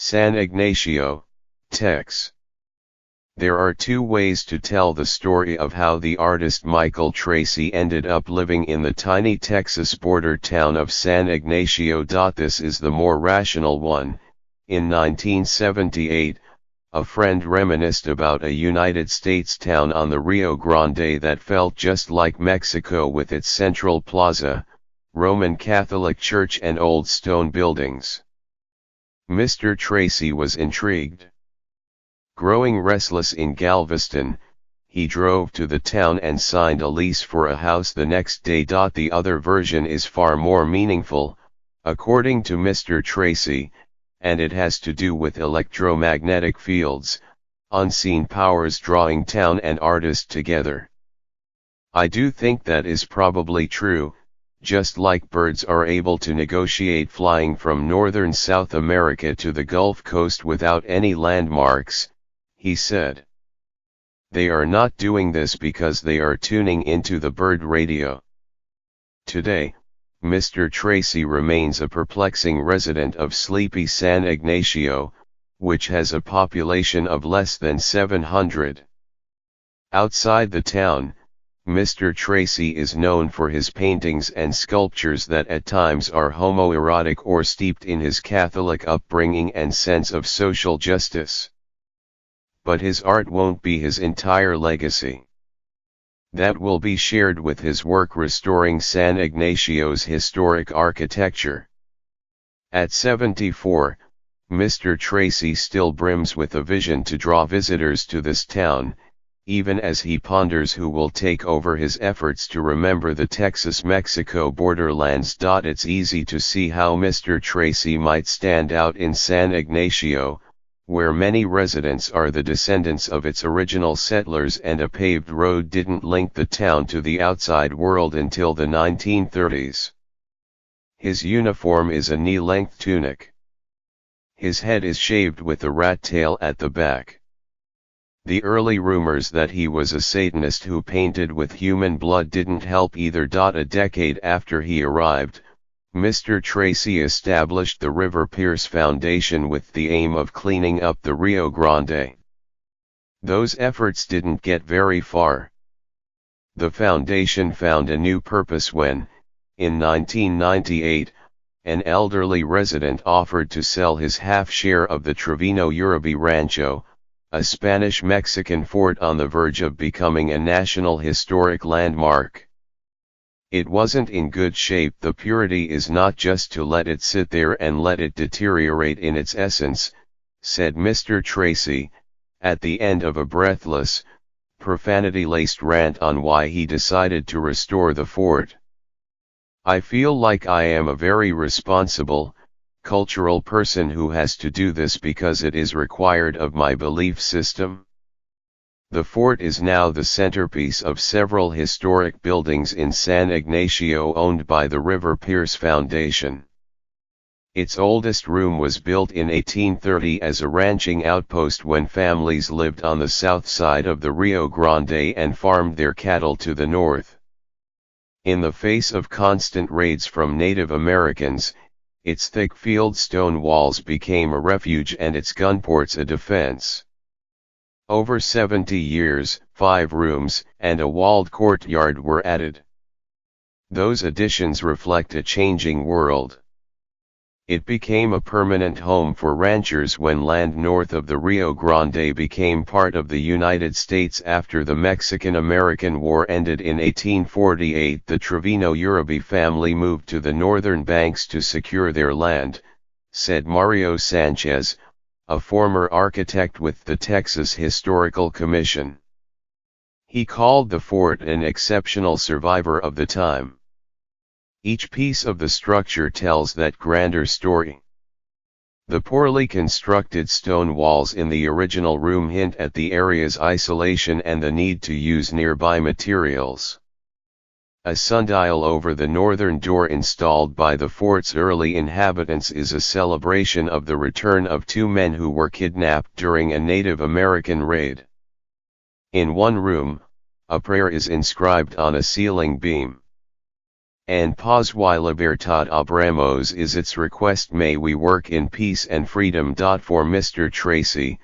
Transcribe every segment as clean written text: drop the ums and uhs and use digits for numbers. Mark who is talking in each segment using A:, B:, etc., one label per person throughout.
A: San Ignacio, Tex. There are two ways to tell the story of how the artist Michael Tracey ended up living in the tiny Texas border town of San Ignacio. This is the more rational one. In 1978, a friend reminisced about a United States town on the Rio Grande that felt just like Mexico with its central plaza, Roman Catholic church and old stone buildings. Mr. Tracey was intrigued. Growing restless in Galveston, he drove to the town and signed a lease for a house the next day. The other version is far more meaningful, according to Mr. Tracey, and it has to do with electromagnetic fields, unseen powers drawing town and artist together. I do think that is probably true, just like birds are able to negotiate flying from northern South America to the Gulf Coast without any landmarks, he said. They are not doing this because they are tuning into the bird radio. Today, Mr. Tracey remains a perplexing resident of sleepy San Ignacio, which has a population of less than 700. Outside the town, Mr. Tracey is known for his paintings and sculptures that at times are homoerotic or steeped in his Catholic upbringing and sense of social justice. But his art won't be his entire legacy. That will be shared with his work restoring San Ignacio's historic architecture. At 74, Mr. Tracey still brims with a vision to draw visitors to this town, even as he ponders who will take over his efforts to remember the Texas-Mexico borderlands. It's easy to see how Mr. Tracey might stand out in San Ignacio, where many residents are the descendants of its original settlers and a paved road didn't link the town to the outside world until the 1930s. His uniform is a knee-length tunic. His head is shaved with a rat tail at the back. The early rumors that he was a Satanist who painted with human blood didn't help either. A decade after he arrived, Mr. Tracey established the River Pierce Foundation with the aim of cleaning up the Rio Grande. Those efforts didn't get very far. The foundation found a new purpose when, in 1998, an elderly resident offered to sell his half-share of the Trevino Uribe Rancho, a Spanish-Mexican fort on the verge of becoming a National Historic Landmark. It wasn't in good shape. The purity is not just to let it sit there and let it deteriorate in its essence, said Mr. Tracey, at the end of a breathless, profanity-laced rant on why he decided to restore the fort. I feel like I am a very responsible, cultural person who has to do this because it is required of my belief system. The fort is now the centerpiece of several historic buildings in San Ignacio owned by the River Pierce Foundation. Its oldest room was built in 1830 as a ranching outpost when families lived on the south side of the Rio Grande and farmed their cattle to the north. In the face of constant raids from Native Americans, its thick field stone walls became a refuge and its gunports a defense. Over 70 years, 5 rooms and a walled courtyard were added. Those additions reflect a changing world. It became a permanent home for ranchers when land north of the Rio Grande became part of the United States after the Mexican-American War ended in 1848. The Trevino Uribe family moved to the northern banks to secure their land, said Mario Sanchez, a former architect with the Texas Historical Commission. He called the fort an exceptional survivor of the time. Each piece of the structure tells that grander story. The poorly constructed stone walls in the original room hint at the area's isolation and the need to use nearby materials. A sundial over the northern door installed by the fort's early inhabitants is a celebration of the return of 2 men who were kidnapped during a Native American raid. In one room, a prayer is inscribed on a ceiling beam. And pause y libertad obramos is its request, may we work in peace and freedom. For Mr. Tracy,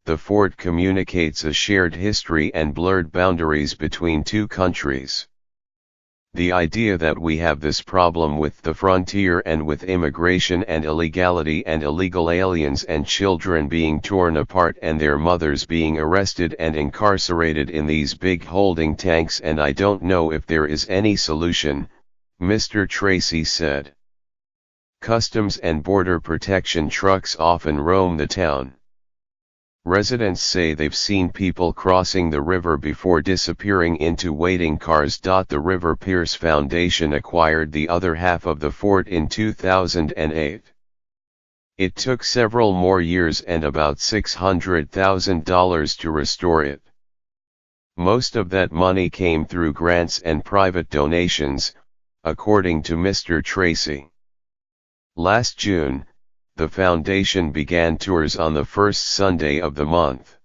A: the fort communicates a shared history and blurred boundaries between two countries. The idea that we have this problem with the frontier and with immigration and illegality and illegal aliens and children being torn apart and their mothers being arrested and incarcerated in these big holding tanks, and I don't know if there is any solution, Mr. Tracy said. Customs and Border Protection trucks often roam the town. Residents say they've seen people crossing the river before disappearing into waiting cars. The River Pierce Foundation acquired the other half of the fort in 2008. It took several more years and about $600,000 to restore it. Most of that money came through grants and private donations, according to Mr. Tracy. Last June, the foundation began tours on the first Sunday of the month.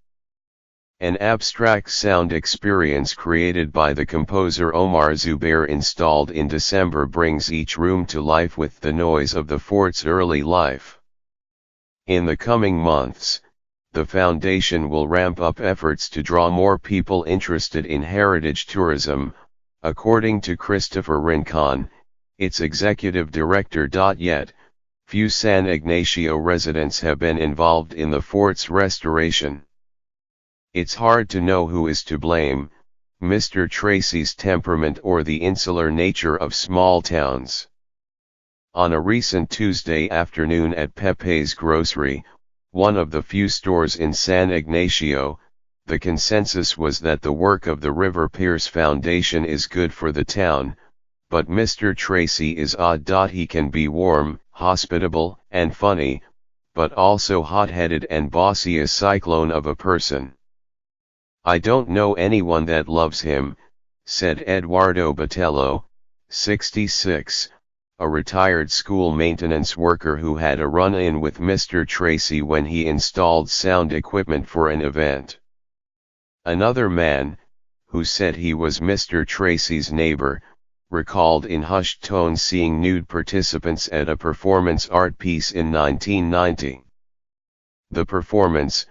A: An abstract sound experience created by the composer Omar Zubair installed in December brings each room to life with the noise of the fort's early life. In the coming months, the foundation will ramp up efforts to draw more people interested in heritage tourism, according to Christopher Rincon, its executive director. Yet, few San Ignacio residents have been involved in the fort's restoration. It's hard to know who is to blame, Mr. Tracy's temperament or the insular nature of small towns. On a recent Tuesday afternoon at Pepe's Grocery, one of the few stores in San Ignacio, the consensus was that the work of the River Pierce Foundation is good for the town, but Mr. Tracy is odd. He can be warm, hospitable, and funny, but also hot-headed and bossy, a cyclone of a person. I don't know anyone that loves him, said Eduardo Botello, 66, a retired school maintenance worker who had a run-in with Mr. Tracy when he installed sound equipment for an event. Another man, who said he was Mr. Tracy's neighbor, recalled in hushed tones seeing nude participants at a performance art piece in 1990. The performance,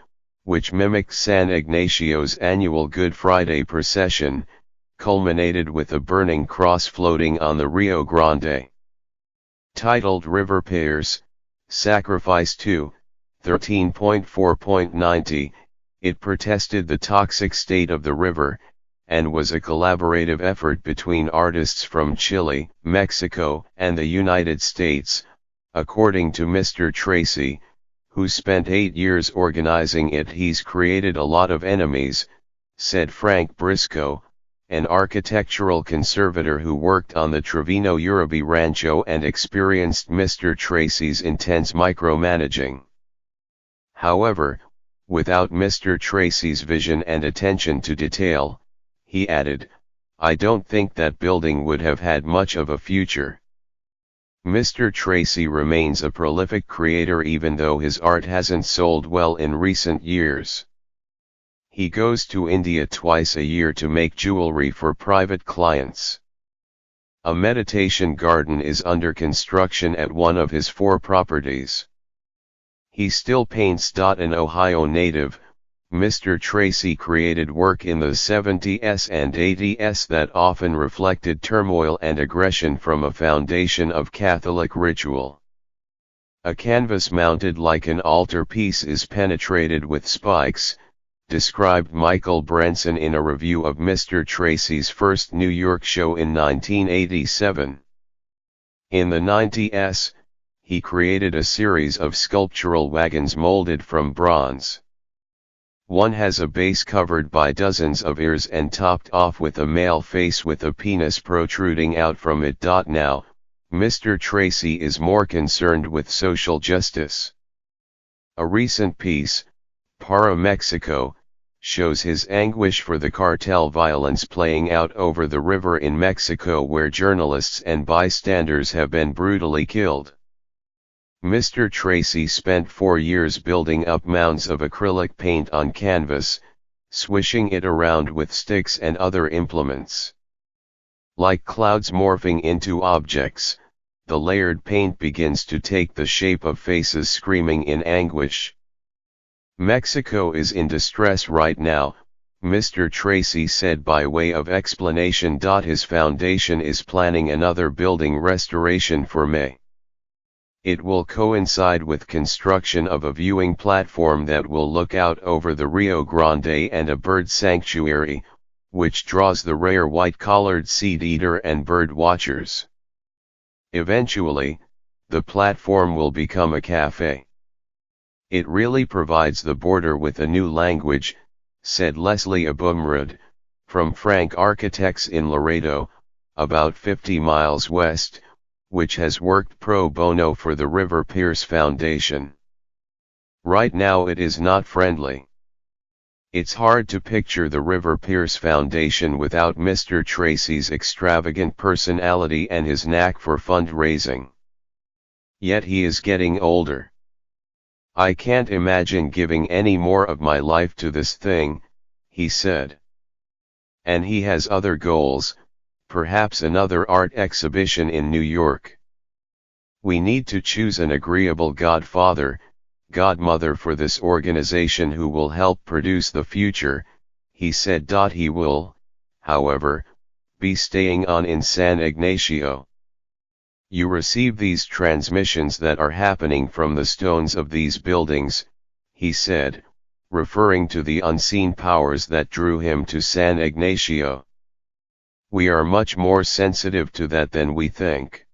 A: which mimicked San Ignacio's annual Good Friday procession, culminated with a burning cross floating on the Rio Grande. Titled River Pierce, Sacrifice to 13.4.90, it protested the toxic state of the river, and was a collaborative effort between artists from Chile, Mexico, and the United States, according to Mr. Tracy, who spent 8 years organizing it. He's created a lot of enemies, said Frank Briscoe, an architectural conservator who worked on the Trevino Uribe Rancho and experienced Mr. Tracy's intense micromanaging. However, without Mr. Tracy's vision and attention to detail, he added, I don't think that building would have had much of a future. Mr. Tracy remains a prolific creator even though his art hasn't sold well in recent years. He goes to India twice a year to make jewelry for private clients. A meditation garden is under construction at one of his 4 properties. He still paints. An Ohio native, Mr. Tracy created work in the 70s and 80s that often reflected turmoil and aggression from a foundation of Catholic ritual. A canvas mounted like an altarpiece is penetrated with spikes, described Michael Branson in a review of Mr. Tracy's first New York show in 1987. In the 90s, he created a series of sculptural wagons molded from bronze. One has a base covered by dozens of ears and topped off with a male face with a penis protruding out from it. Now, Mr. Tracy is more concerned with social justice. A recent piece, Para Mexico, shows his anguish for the cartel violence playing out over the river in Mexico, where journalists and bystanders have been brutally killed. Mr. Tracy spent 4 years building up mounds of acrylic paint on canvas, swishing it around with sticks and other implements. Like clouds morphing into objects, the layered paint begins to take the shape of faces screaming in anguish. Mexico is in distress right now, Mr. Tracy said by way of explanation. His foundation is planning another building restoration for May. It will coincide with construction of a viewing platform that will look out over the Rio Grande and a bird sanctuary, which draws the rare white-collared seed-eater and bird watchers. Eventually, the platform will become a cafe. It really provides the border with a new language, said Leslie Abumrad, from Frank Architects in Laredo, about 50 miles west, which has worked pro bono for the River Pierce Foundation. Right now it is not friendly. It's hard to picture the River Pierce Foundation without Mr. Tracy's extravagant personality and his knack for fundraising. Yet he is getting older. I can't imagine giving any more of my life to this thing, he said. And he has other goals, perhaps another art exhibition in New York. We need to choose an agreeable godfather, godmother for this organization who will help produce the future, he said. He will, however, be staying on in San Ignacio. You receive these transmissions that are happening from the stones of these buildings, he said, referring to the unseen powers that drew him to San Ignacio. We are much more sensitive to that than we think.